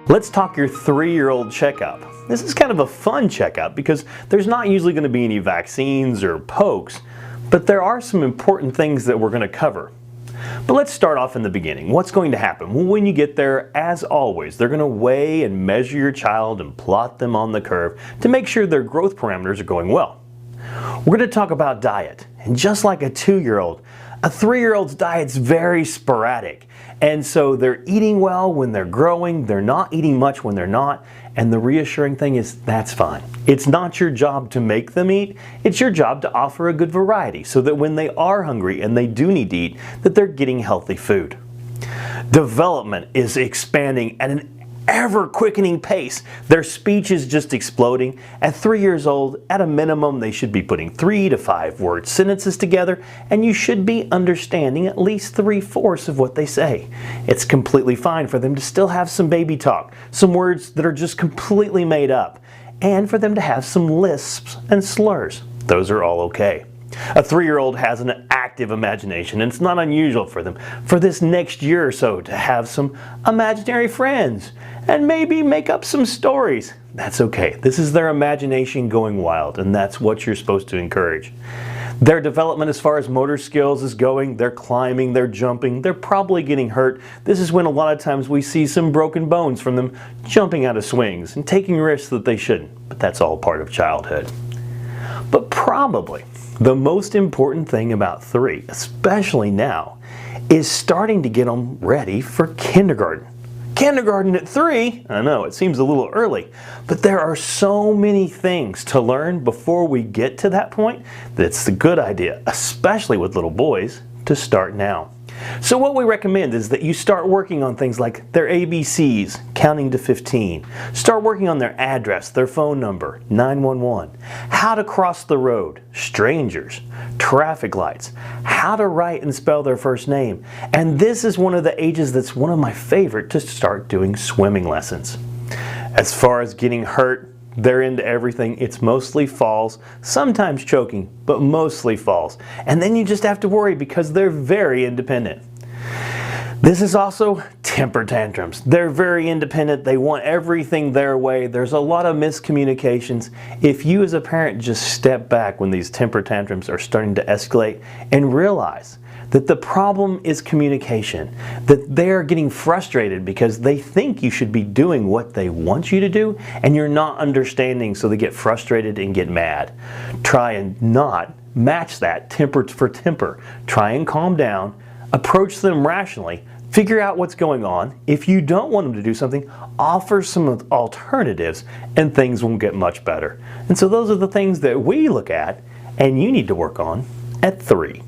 Let's talk your 3-year-old checkup. This is kind of a fun checkup because there's not usually going to be any vaccines or pokes, but there are some important things that we're going to cover. But let's start off in the beginning. What's going to happen? Well, when you get there, as always, they're going to weigh and measure your child and plot them on the curve to make sure their growth parameters are going well. We're going to talk about diet. And just like a 2-year-old, a 3-year-old's diet's very sporadic. And so they're eating well when they're growing, they're not eating much when they're not, and the reassuring thing is that's fine. It's not your job to make them eat, it's your job to offer a good variety so that when they are hungry and they do need to eat, that they're getting healthy food. Development is expanding at an ever-quickening pace. Their speech is just exploding. At 3 years old, at a minimum, they should be putting 3 to 5 word sentences together, and you should be understanding at least 3/4 of what they say. It's completely fine for them to still have some baby talk, some words that are just completely made up, and for them to have some lisps and slurs. Those are all okay. A 3-year-old has an active imagination, and it's not unusual for them for this next year or so to have some imaginary friends and maybe make up some stories. That's okay. This is their imagination going wild, and that's what you're supposed to encourage. Their development as far as motor skills is going, they're climbing, they're jumping, they're probably getting hurt. This is when a lot of times we see some broken bones from them jumping out of swings and taking risks that they shouldn't, but that's all part of childhood. But probably the most important thing about 3, especially now, is starting to get them ready for kindergarten. Kindergarten at 3? I know, it seems a little early, but there are so many things to learn before we get to that point that it's a good idea, especially with little boys, to start now. So what we recommend is that you start working on things like their ABCs, counting to 15. Start working on their address, their phone number, 911. How to cross the road, strangers, traffic lights, how to write and spell their first name. And this is one of the ages that's one of my favorite to start doing swimming lessons. As far as getting hurt, they're into everything. It's mostly falls, sometimes choking, but mostly falls. And then you just have to worry because they're very independent. This is also temper tantrums. They're very independent. They want everything their way. There's a lot of miscommunications. If you as a parent just step back when these temper tantrums are starting to escalate and realize that the problem is communication, that they're getting frustrated because they think you should be doing what they want you to do and you're not understanding, so they get frustrated and get mad. Try and not match that temper for temper. Try and calm down, approach them rationally, figure out what's going on. If you don't want them to do something, offer some alternatives and things will get much better. And so those are the things that we look at and you need to work on at 3.